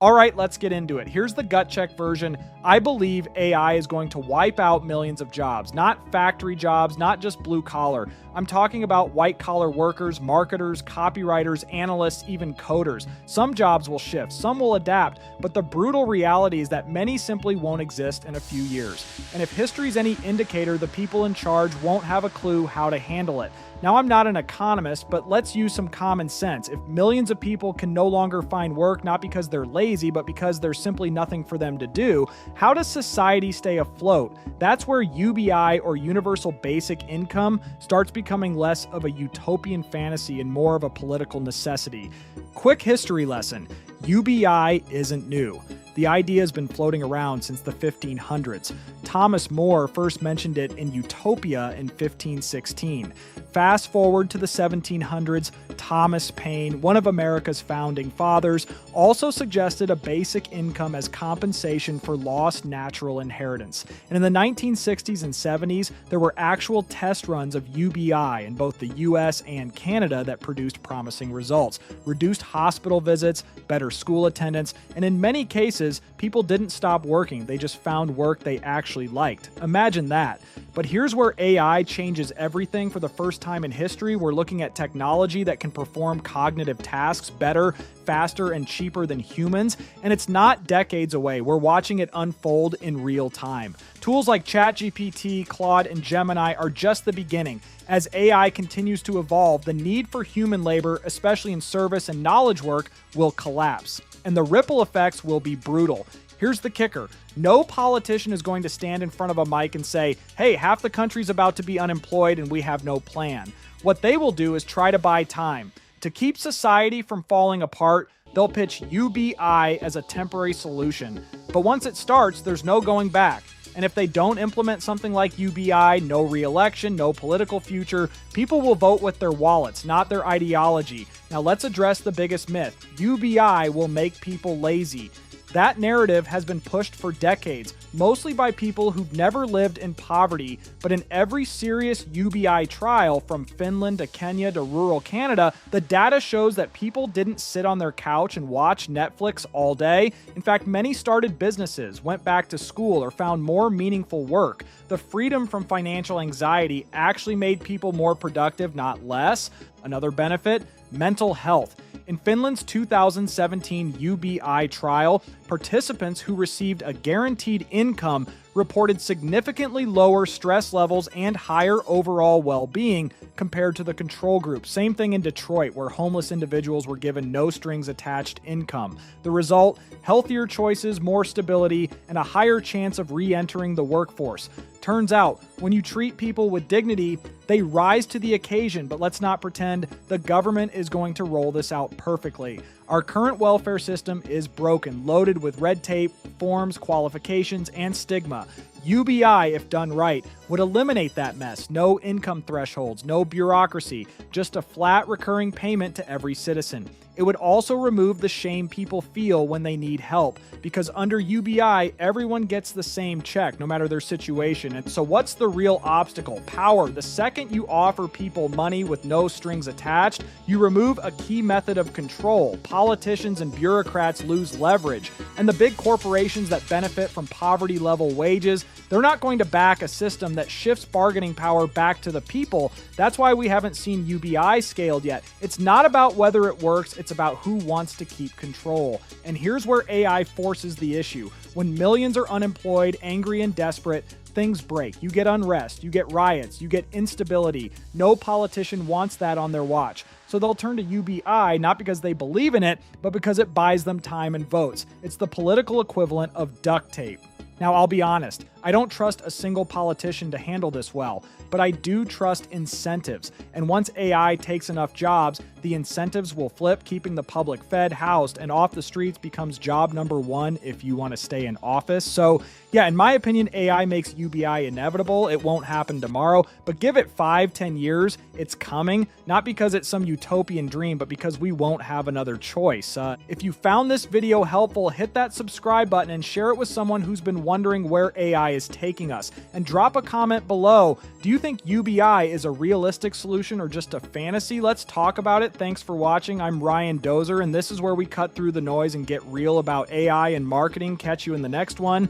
All right, let's get into it. Here's the gut check version. I believe AI is going to wipe out millions of jobs, not factory jobs, not just blue collar. I'm talking about white collar workers, marketers, copywriters, analysts, even coders. Some jobs will shift, some will adapt, but the brutal reality is that many simply won't exist in a few years. And if history's any indicator, the people in charge won't have a clue how to handle it. Now, I'm not an economist, but let's use some common sense. If millions of people can no longer find work, not because they're lazy, but because there's simply nothing for them to do, how does society stay afloat? That's where UBI, or Universal Basic Income, starts becoming less of a utopian fantasy and more of a political necessity. Quick history lesson. UBI isn't new. The idea has been floating around since the 1500s. Thomas More first mentioned it in Utopia in 1516. Fast forward to the 1700s, Thomas Paine, one of America's founding fathers, also suggested a basic income as compensation for lost natural inheritance. And in the 1960s and 70s, there were actual test runs of UBI in both the US and Canada that produced promising results. Reduced hospital visits, better school attendance, and in many cases, people didn't stop working, they just found work they actually liked. Imagine that. But here's where AI changes everything. For the first time in history, we're looking at technology that can perform cognitive tasks better, faster, and cheaper than humans, and it's not decades away. We're watching it unfold in real time. Tools like ChatGPT, Claude, and Gemini are just the beginning. As AI continues to evolve, the need for human labor, especially in service and knowledge work, will collapse, and the ripple effects will be brutal. Here's the kicker. No politician is going to stand in front of a mic and say, hey, half the country's about to be unemployed and we have no plan. What they will do is try to buy time. To keep society from falling apart, they'll pitch UBI as a temporary solution. But once it starts, there's no going back. And if they don't implement something like UBI, no re-election, no political future, people will vote with their wallets, not their ideology. Now let's address the biggest myth. UBI will make people lazy. That narrative has been pushed for decades, mostly by people who've never lived in poverty, but in every serious UBI trial, from Finland to Kenya to rural Canada, the data shows that people didn't sit on their couch and watch Netflix all day. In fact, many started businesses, went back to school, or found more meaningful work. The freedom from financial anxiety actually made people more productive, not less. Another benefit, mental health. In Finland's 2017 UBI trial, participants who received a guaranteed income reported significantly lower stress levels and higher overall well-being compared to the control group. Same thing in Detroit, where homeless individuals were given no strings attached income. The result, healthier choices, more stability, and a higher chance of re-entering the workforce. Turns out, when you treat people with dignity, they rise to the occasion, but let's not pretend the government is going to roll this out perfectly. Our current welfare system is broken, loaded with red tape, forms, qualifications, and stigma. UBI, if done right, would eliminate that mess. No income thresholds, no bureaucracy, just a flat recurring payment to every citizen. It would also remove the shame people feel when they need help, because under UBI, everyone gets the same check, no matter their situation. And so what's the real obstacle? Power. The second you offer people money with no strings attached, you remove a key method of control. Politicians and bureaucrats lose leverage. And the big corporations that benefit from poverty-level wages, they're not going to back a system that shifts bargaining power back to the people. That's why we haven't seen UBI scaled yet. It's not about whether it works, it's about who wants to keep control. And here's where AI forces the issue. When millions are unemployed, angry, and desperate, things break. You get unrest, you get riots, you get instability. No politician wants that on their watch. So they'll turn to UBI not because they believe in it, but because it buys them time and votes. It's the political equivalent of duct tape. Now, I'll be honest, I don't trust a single politician to handle this well, but I do trust incentives. And once AI takes enough jobs, the incentives will flip, keeping the public fed, housed, and off the streets becomes job number one if you want to stay in office. So yeah, in my opinion, AI makes UBI inevitable. It won't happen tomorrow, but give it 5-10 years, it's coming, not because it's some utopian dream, but because we won't have another choice. If you found this video helpful, hit that subscribe button and share it with someone who's been wondering where AI is taking us. And drop a comment below. Do you think UBI is a realistic solution or just a fantasy? Let's talk about it. Thanks for watching. I'm Ryan Dozer, and this is where we cut through the noise and get real about AI and marketing. Catch you in the next one.